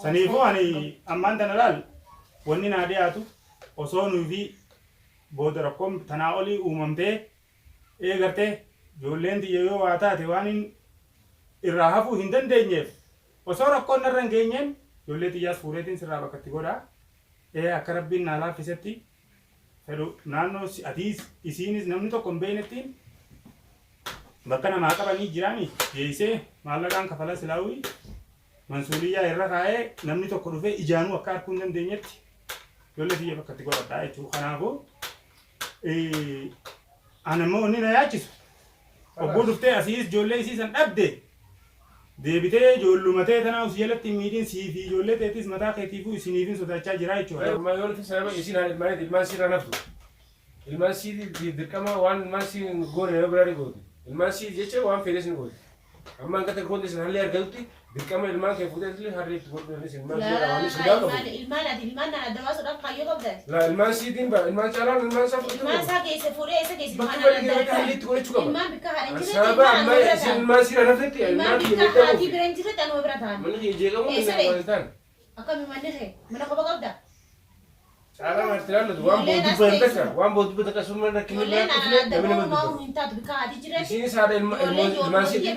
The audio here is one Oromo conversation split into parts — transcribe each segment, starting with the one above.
Saniifuu ani ammaan tana laal wanni naa dhiyaatu osoo nuyi fi booda rakkoon tanaa olii uumamtee eegartee ijoolleen xiyya yoo waa taate waan irraa hafuu hin dandeenyeef osoo rakkoon narra hin geenyeen ijoollee xiyyaas fuudheetiin sirraa bakkatti godhaa akka rabbiin naa laaffisetti fedhu naannoo atiis isiinis namni tokko hin beeknettiin bakka namaa qabanii jiraanii geessee maallaqaan kafala silaawii mansuuliyyaa irra kaa'ee namni tokko dhufee ijaanuu akka arguu hin dandeenyetti ijoollee xiyya bakkatti godhadhaa jechuudha. Kanaafuu ani immoo inni na yaachisu ogguu dhuftee asiis ijoollee isii san dhabde deebitee ijoollumatee tanaa usii jalatti miidhiin sii fi ijoollee teetis mataa keetiifuu isiniifin sodaachaa jira jechuudha. Ilmaan yoo nuti sababa isiin haan ilmaan sii irraa naftu. Ilmaan sii dirqama waan ilmaan sii goone nama biraa ni gooti. Ilmaan sii jecha waan fedhes ni gooti. Amma hanga ta'e koonti isin haalli argatutti dirqama ilmaan kee fuudhee illee harree itti godhuunis ilmaan sii irraa waan isin gaafa qabu. Ilmaan nana dabaasuudhaaf kaayyoo qabdan. La ilmaan siitiin bara ilmaan caalaan ilmaan isaa fudhatu. Ilmaan isaa keessa fuudhee isa keessa bakka baay'ee gabata haalli itti godhachuu qaba. Ilmaan bikka haadha hin jirre sababa amma isin ilmaan sii irraa naftetti ilmaan bikka haati bira hin jirre anuma bira ta'an. Manni kee jeeqamu manni waan ta'an. Akkami manni kee mana qofa qabda. Caalaan arti laallatu waan boodubban takka waan boodubban takka sun mana rakkinni biraa dhufne namni nama dubbatu. Hin taatu bikka haati jirre. Isinis haadha ilmaan siitiin.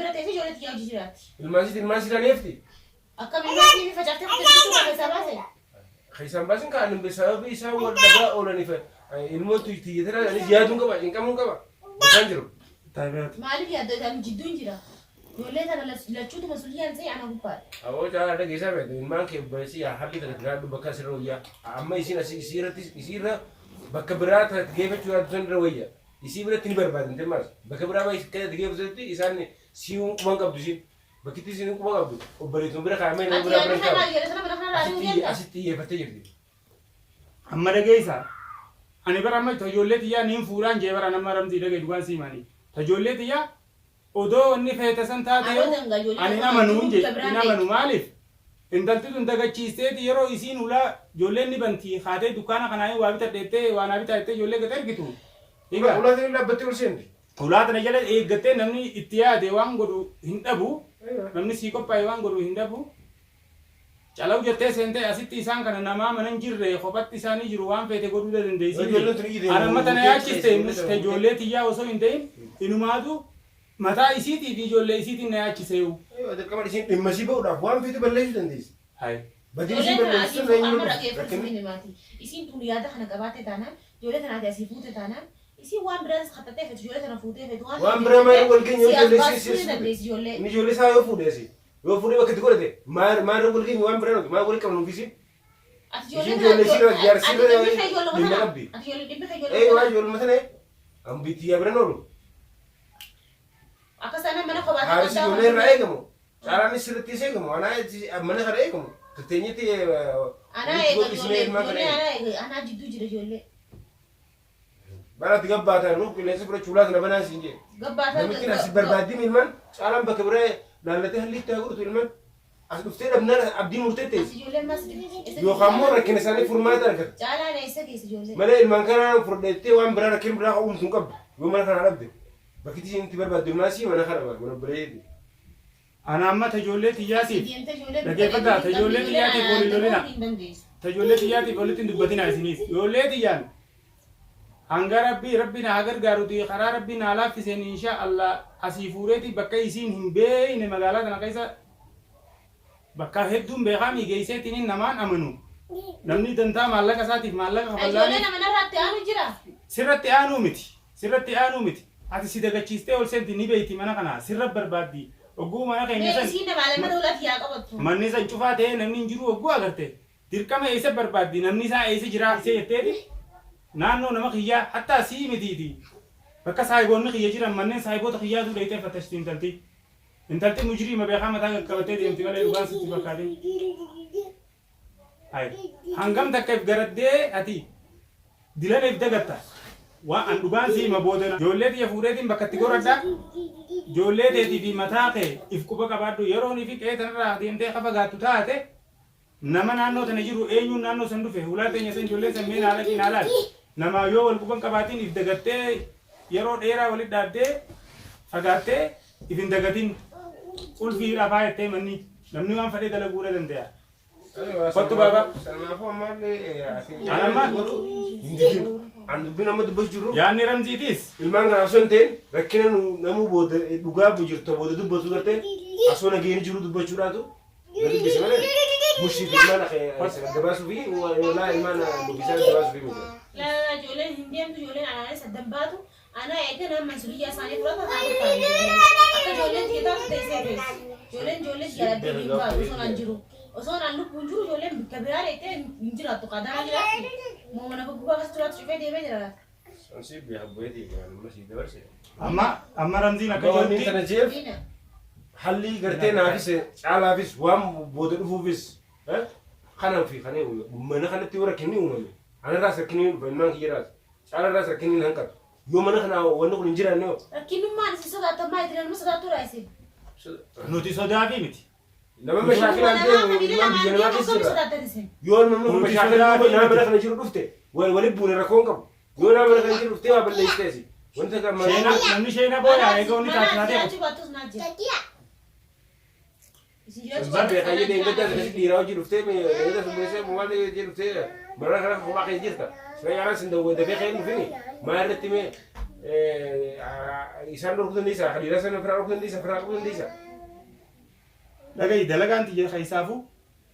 Ilmaan siitiin ilmaan sii irraa neefti. Akkami ilmaan sii facaaftee fudhachuu keessa baase. Khaysan basin kan sababa isaa wal dagaa oolaniif ilmoo tiyyatara ani jiyaaduun qaba cinqamuun qaba bakkaan jiru. Maaliif yaaddoo isaan jidduun jira? Ijoollee tana lachuutu masuuliyaan ta'e ana gubbaadha. Awoo caalaa dhageessaa beektu ilmaan kee barsi haalli takka jiraadhu bakka asirra wayyaa amma isiin asii isiirra bakka biraa geeffachuu yaaddu irra wayya isii biratti ni barbaadan jemmaas bakka biraa keessatti geeffatutti isaan si'uun quban qabdu isiin bakkitti isiin quban qabdu obboleetuma bira kaa'amee nama biraa bira kaa'u asitti xiyyeeffattee jirti. Amma dhageessaa ani bara amma ijoollee xiyyaa niin fuudhaan jee bara nama ramtii dhagee dhugaan siimanii ijoollee xiyyaa odoo inni feetasan taate ani namanuun jee namanu maaliif intalti tun dagachiisteeti yeroo isiin ulaa ijoolleen ni bantii haatee dukkaana kanaa waa bitadheettee waan bitadheettee ijoollee gad ergitu. Ulaa tana dhaabbattee ol seenti. Ulaa tana jala eeggattee namni itti yaade waan godhu hin dhabu namni sii qophaa'e waan godhu hin dhabu. Calaw jettee seentee asitti isaan kana namaa mana hin jirre kophatti isaanii jiru waan feete godhuu dandeessi. Anamma tana yaachiste ijoollee xiyyaa osoo hin ta'in inumaatu mataa isiitii fi ijoollee isiitiin na yaachisee. Dirqama isiin dhimma isii ba'uudhaaf waan feete balleessuu dandeessi. Badii isii balleessuun isiin tun yaada kana qabaate taanaan ijoollee tanaati asii fuute taanaan isiin waan biraas xaxattee feetu ijoollee tana fuutee feetu waan biraa maayii wal keenya ijoollee ijoollee isaa yoo fuudheesi yoo fuudhee bakka itti godhate maal wal keenya waan biraa maal wal qabnu ofisiin. Isiin ijoollee isii irraa jaarsii dhimma qabdi. Waan ijoolluma sana ambitiyyaa bira noolu. Akka sana mana kophaatti Haarisi ijoollee irraa eegamu. Caalaan sirriitti eegamu. Anaa mana kana eegamu. Tatteenyetti anaa jidduu jira ijoollee. Baratti gabbaataan nuuf qilleensa bira chuulaa kana banaa siin jee. Namichi as barbaaddiin ilmaan caalaan bakka bira laallatee hallii itti godhatu ilmaan as dhuftee dhabnaan abdii murteetteessi. Yookaan immoo rakkina isaanii furmaata argata. Caalaan eessa keessa ijoollee? Malee ilmaan kanaan furdheettee waan biraa rakkina biraa uumtu hin qabdu. Yoo mana kanaa dhabde bakki isiin itti barbaaddu ilmaan sii mana kana mana bireeti. Ana amma ijoollee xiyyaatiif dhageeffadhaa ijoollee xiyyaatiif waliin lolina ijoollee xiyyaatiif walitti hin dubbatinaa isiniif ijoollee xiyyaan hanga rabbiin haa gargaaruti karaa rabbiin haa laaffiseen insha Allah asii fuureeti bakka isiin hin beeyne magaalaa kana keessa bakka hedduun beekamii geesseetiin namaan amanu namni dantaa maallaqa isaatiif maallaqa ijoollee nama narratti aanu jira sirratti aanuu miti ati si dagachiistee ol seenti ni beeyti mana kana sirra barbaaddi. Ogguu mana keenya san manni san cufaa ta'ee namni hin jiru ogguu agarte dirqama eessa barbaaddi namni isaa eessa jira isa jetteeti naannoo nama kiyyaa hattaa sii mitiiti bakka saahiboonni kiyya jiran manneen saahiboota kiyyaatu dheeytee fattashti intalti mujriima beekaa mataa qaqqabattee deemti malee dhugaan sitti fakkaate. Hangam takka if garaddee ati dilaneef dagatta waan an dhugaan siima boodana ijoollee xiyya fuudheetiin bakka itti goraddaa. Ijoollee teetii fi mataa kee if quba qabaadhu yeroon fi qe'ee tanarraa deemtee qafa gaattu taate nama naannoo tana jiru eenyuun naannoo san dhufe ulaa teenya san ijoollee san mee naalaqiin haalaati nama yoo wal quban qabaatiin if dagattee yeroo dheeraa walit dhaabbee fagaattee if hin dagatin ulfii lafaa jettee manni namni waan fedhee dalaguudha danda'a. Kottu baba. Sanaafuu ammallee Ana ma an dubbiin amma dubbachuu jiru. yaanni ramziitis Ilmaan kana osoo hin ta'in rakkina namuu booda dhugaa jirtu booda dubbatu gartee asoo nageenya jiru dubbachuudhaatu gadi bise malee mushii fi ilmaan gabaasuu fi walaa ilmaan dubbisaa gabaasuu fi miti. لا جولين هنديم جولين أنا لسه دباتو أنا أكيد أنا مسؤولية ساني فلان هذا أكيد جولين كده تيسير جولين جالب دين بقى وصون أنجرو وصون أنلو بنجرو جولين كبيرة أكيد ينجر أتوقع ده أجرا مو أنا بقول بس ترى تشوفه دي بيجرا Sansi biar buat ini kan masih dabar sih. amma ramziin akka Kalau ini jirti tanah jeef halli gartee naafis caalaafis waan booda dhufuufis kanaaf mana kanatti warra kennii uumame. Ana irraas rakkinni ilmaan kiyyaadhaas caala irraas rakkinni hin hanqatu. Yoo mana kana wanni kun hin jiraanne hoo. لكن ما نسي صدق ما يدري أنا صدق ترى يصير nuti sodaafii miti Nama mashaakila deemu ilmaan biyya namaa keessa jira. Yoo namni mashaakila nama mana kana jiru dhufte waliin buune rakkoon qabu. Yoo nama mana kana jiru dhufte waa balleessiteesi. Wanta kan namni sheena booda eega inni taasisaa Sampai kayaknya dia enggak ada di rawa jiru dhufte eega sumbeessee muwaan jiru dhufte mana kana kophaa kee jirta. Sekarang sendau wadda beekee hin dhufini. Maal irratti mee isaan dhorkutan dhiisa hadiira sana firaa dhorkutan dhiisa firaa dhorkutan dhiisa. dhagayi dalagaan tiyya keessaafu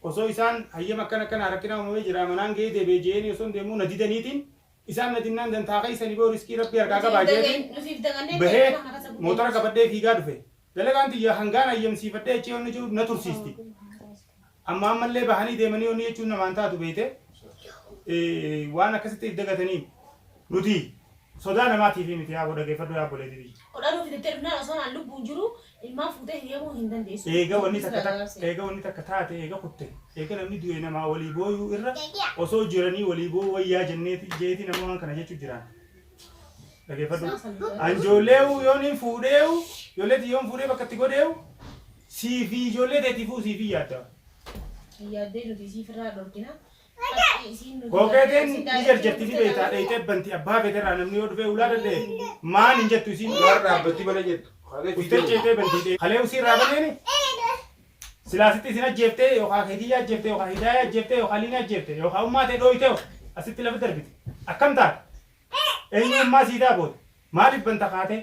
osoo isaan hayyama akkana rakkina uumamee jira manaan gahee deebee jeeni osoo deemuu na didaniitiin isaan na dinnaan dantaa keessanii boo riskii rabbii harkaa qabaa jeetiin bahee mootora qabadhee fiigaa dhufe dalagaan tiyya hangaan hayyamsiifadhee jechee onni jiru na tursiisti amma ammallee bahanii deemanii onni jechuun namaan taatu beeyte waan akkasitti if dagatanii nuti sodaa namaatiif miti yaa godha geeffadhu yaa boleetiif. Odaan ofii determinaa osoo naan lubbuun jiru ilmaan fuutee hiriyamuun hin dandeessu. Eega wanni takka taate eega kutte eega namni du'e namaa walii booyuu irra osoo jiranii walii boo'uu wayyaa jenneeti jeeti nama waan kana jechuun jiraan. Dhageeffadhu. Anjoolleewu yoon hin fuudheewu ijoolleeti yoon fuudhee bakka itti godheewu siifi ijoollee teetiifuu siifi yaadda. Yaaddee nuti siifirraa dhorkina. Kokeeteen ni jarjarti ni beektaa dheeyitee banti abbaa feeterraa namni yoo dhufee ulaa danda'e maan hin jettu isiin Luar dhaabbatti mana jettu. uftee ceetee banti halee usii irraa baneeni silaasitti isin ajjeeftee yookaan keetii ajjeeftee yookaan hidaaya ajjeeftee yookaan liina ajjeeftee yookaan ummaa ta'e dhooyitee asitti lafa darbite akkam taate eenyummaa siidaa booda maaliif banta kaatee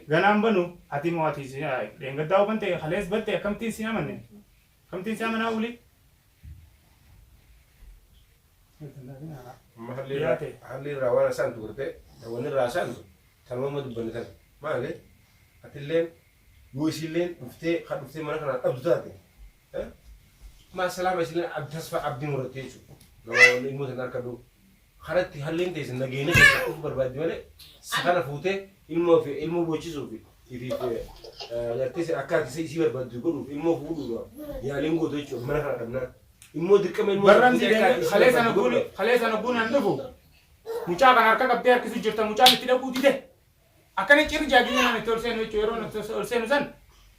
ganaan banu ati mo'atii dheengaddaa bante halees batte akkamtiin si amanne kamtiin si amanaa uli Halli rawana santu kurte, wani rasantu, sama madu banitan. Maale, atilleen, yuisilleen, ufte, kan ufte mana kana abdu taate. Ma salama isilleen abdasfa abdi murate jechu. Nama ilmu tan arkadu. Karatti halleen teessan nageenya keessa uf barbaaddi malee sakana fuute ilmoo boochisuu fi ifi gartee akkaati isii barbaaddu godhuuf ilmoo fuudhuudha. Yaaliin gootu jechuudha mana kana dhabnaan. Immoo dirqama ilmoo barran halee sana guun an dhufu mucaa kan harka qabdee harkisu jirta mucaan itti dhaquu dide akkana cirri jaagiyyaa nama itti ol seenu jechuudha yeroo ol seenu san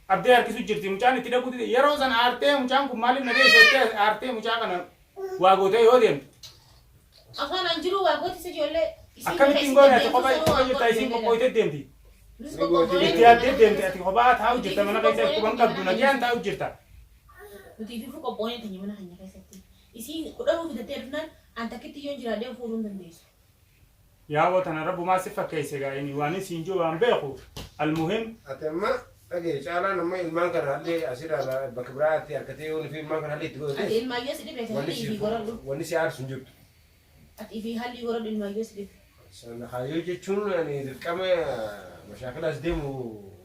abdee harkisu jirti mucaan itti dhaquu dide yeroo san aartee mucaan kun maaliif na deessettee aartee mucaa kana waa gootee yoo deemte. Afaan an jiru waa gootisa ijoollee. Akkamittiin goone ati kophaa jirta isiin qoqqooyitee deemti. Itti yaaddee deemte ati kophaa taa'u jirta mana keessa quban qabdu nagaan taa'u jirta. Nuti fi qophoon tanya mana hanya keessatti. Isi kudhan ofii determinan antakitti yoo jiraadhee fuudhuu hin dandeessu. Yaa tana rabbumaa si fakkeesse gaa'ini waan isiin jiru waan beeku almuhim. Ati amma dhagee caalaa nama ilmaan kana hallee asirraa bakka biraatti harkatee yoo fi ilmaan kana hallee itti godhate. Ati ilmaayyoo si dhibe kan fi godhadhu. Wanni si aarsu hin jirtu. Ati fi halli godhadhu ilmaayyoo si dhibe. Sana hayyoo jechuun dirqama mashaakilaas deemu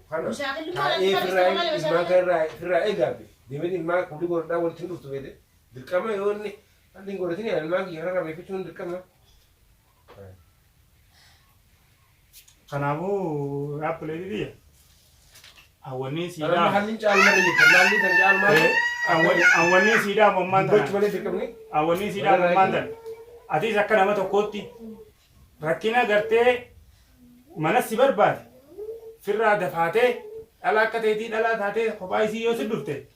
kana. Mashaakilli Taa'ee ilmaan kana irraa eegaabe. Deebiin ilmaan kulli godhadhaa walitti hin dhuftu beete. Dirqama yoo inni halli hin godhatin ilmaan kiyya irraa beekachuun dirqama. Kanaafuu dhaabbilee biyya hawwanni Kalau siidaa hallin caalmaa jirta maalli tan caalmaa hawwanni siidaa mammaan gochi tana malee dirqamni. hawwanni siidaa mammaan tana atis akka nama tokkootti rakkina gartee mana si barbaade firraa dafaatee dhala akka ta'eetii dhalaa taatee kophaa isii yoo si dhufte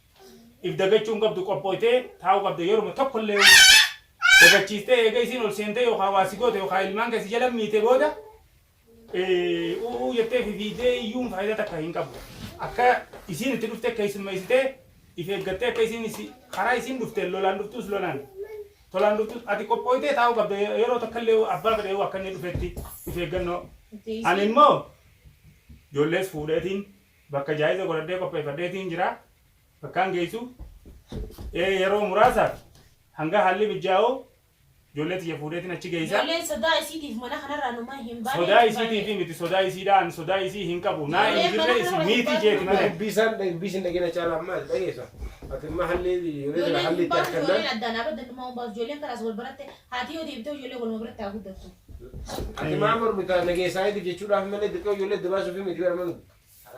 if dagachuun qabdu qophooytee taa'uu qabdu yeroo tokkollee dagachiistee eega isiin ol seentee yookaan waasi goote yookaan ilmaan keessi jala miite booda jettee fi fiidee iyyuun faayidaa takka hin qabu. akka isin itti dhufte keessummeessitee if eeggattee akka isin karaa isin dhufte lolaan dhuftus lolaan tolaan dhuftus ati qophooytee taa'uu qabda yeroo takka illee abbaa fedhee akka inni dhufetti if eeggannoo. Ani immoo ijoollees fuudheetiin bakka jaayiza godhadhee qopheeffadheetiin jira bakkaan geessu yeroo muraasaaf hanga haalli mijaa'u ijoollee xiyya fuudheetiin achi geessa. Ijoolleen sodaa isiitiif mana kanarraa numaa hin baane. Sodaa isiitiif miti sodaa isiidhaan sodaa isii hin qabu naa hin jirre isi miiti jeeti malee. Bisan dhagina caalaa maal dhageessa. Ati ma halli ijoolleen hin baatu ijoolleen addaan abadda numaa baatu ijoolleen karaas wal baratte haati yoo deebitee ijoollee waluma biratti haa guddattu. Ati maa mormitaa nageessaayiti jechuudhaaf malee dirqama ijoollee dabaasuu fi miti barmanu.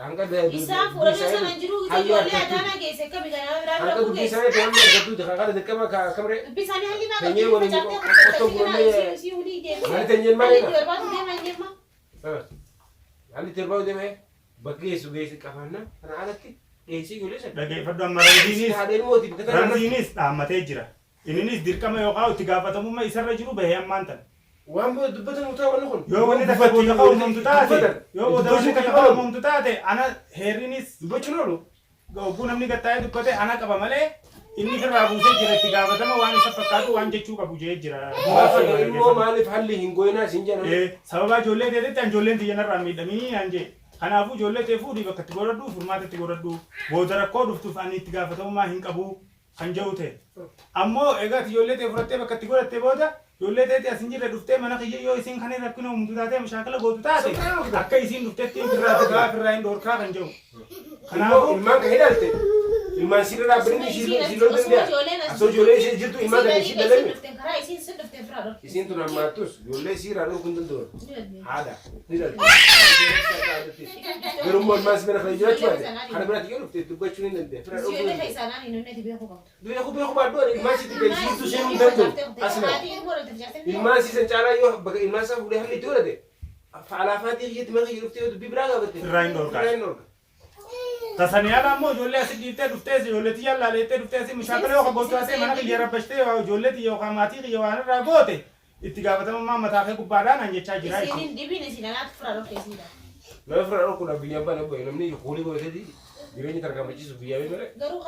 Hanga isaan fuudhanii sana jiru ijoollee adana geesse akka biganaa biraa bira bu'u geesse. Hanga isaan deemaa gatuuti kakala dirqama kamre. Bisani halli maa Teenyee waliin qottoo gurguranii. si ulii deemu. Mali teenyeen maali? Halli barbaadu deema hin deema. Halli terbaa'u deemee bakka geessu geessi qabanna kana alatti geessi ijoollee sana. Dhageeffadhu amma Ramziinis dhaammatee jira. Inninis dirqama yookaan itti gaafatamummaa isarra jiru bahee ammaan tana. Waan dubbatan utaa wanni kun. Yoo wanni takka booda uumamtu taate yoo booda wanni takka uumamtu taate ana heerrinis Dubbachuun oolu. obbuu namni gattaa'ee dubbate ana qaba malee inni firraa buusee jira itti gaafatama waan isa fakkaatu waan jechuu qabu jee jira. Ilmoo maaliif halli hin gooyinaa isin jedhan. Sababa ijoollee teetetti ijoolleen xiyyanarraa miidhamii naan jee. Kanaafuu ijoollee tee fuudhii bakka itti godhadhu furmaata itti godhadhu booda rakkoo dhuftuuf ani itti gaafatamummaa hin qabu kan jedhu ta'e. Ammoo egaa ijoollee tee fudhattee bakka itti godhattee booda ijoollee teetti asin jirre dhuftee mana kiyya yoo isin kan rakkina uumtu taate mashaakala gootu taate akka isin dhuftetti firraa hin dhoorkaa kan jedhu. Kanaafuu ilmaan kan hidhalte. Ilmaan sirra dhaabbiin siiloo dandeenya. Asoo ijoollee ishee jirtu ilmaan kan ishee dalame. Isin tun ammaattus ijoollee siiraa dhorkuun danda'u. Haadha. Garummaa ilmaan si bira kan jiraachuu baate kana biratti yoo dhufte dubbachuu hin dandeenya. Beeku baaduu ilmaan sitti beeksistu ishee hin danda'u. Asina. Ilmaan siisan caalaa yoo ilmaan isaa fuudhee halli itti godhate. Faalaafaatee isheetti mana kan dhuftee dubbii biraa gaafatte. Irraa hin dhoorkaa. Tasaniyaadhaan immoo ijoollee asii dhiiftee dhuftee ijoollee xiyyaa laaleettee dhuftee asii mushaakala yookaan gootu asii mana kiyya rabbashtee ijoollee xiyya yookaan maatii kiyya waan irraa goote itti gaafatamummaa mataa kee gubbaadhaan an jechaa jira. Isiniin dhibiin isin anaatti fira dhofteesiidha. Nama fira dhokkuudha biyyaan baana bo'e namni hoolii godhateeti jireenya tarkaanfachiisu biyyaa bee malee. Garuu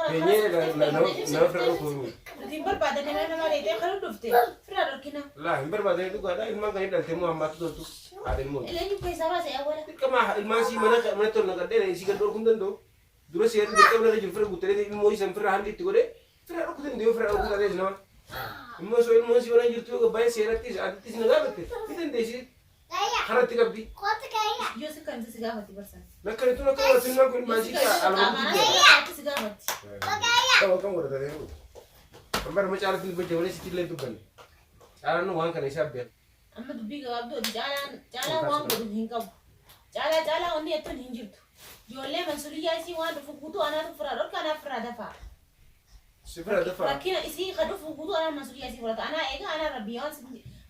Nama fira dhokkuudha. Nutiin barbaadanii nama dheedhee kan dhufte fira dhorkina. Laa hin barbaadanii dhugaadhaa ilmaan kan hidhalte immoo hammaatu toltu haadha immoo. Ileenyi keessaa baasee awwaala. Dirqama ilmaan sii mana tolna gadhee isii gad dhorkuu hin danda'u. Dura seerri dirqama irra jiru fira guuttalee ilmoo isan fira haalli itti godhee fira dhorkuu danda'u fira dhorkuu taatee nama. Immoo soo ilmoon sii mana jirtu yoo gabbaa'ee seerattis adattis na gaafatte ni dandeessi. Karatti qabdi. Yoo si kan si gaafatti barsan. Lakkanitu lakka warra ilmaan kun ilmaan sii Amaanaa si gaafatti. Kama kan godhatanii jiru. Ambar macaalatti dubbacha malee sitti illee dubbanne. Caalaan waan kana isaa beeku. Amma dubbii gabaabduu caalaan waan godhu hin qabu. Caalaa wanni jettuun hin jirtu. Ijoollee mansuuliyyaa isii waan dhufu guutuu anaatu fira dhorka anaaf fira dafaa. Si fira dafaa. Rakkina isii kan dhufu guutuu anaa mansuuliyyaa isii fudhata. Anaa eegaa anaa rabbiyaa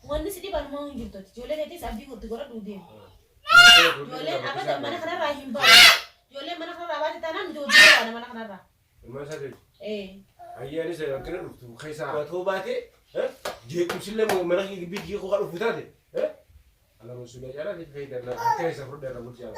wanni si dhiban moo hin jirtu. Ijoollee teettis abdii itti godhadhu deemu. Ijoolleen abada mana kanarraa hin baatu. Ijoolleen mana kanarraa baate taanaan ijoollee baana mana kanarraa. Ilmaan isaa jechuudha. Ayyaanis rakkina dhuftu keessaa batoo baate jeequmsillee mana biyyi koo dhufu taate ala mansuuliyyaa caalaa fayyadamna akka isa fudhadhaa bulchaa.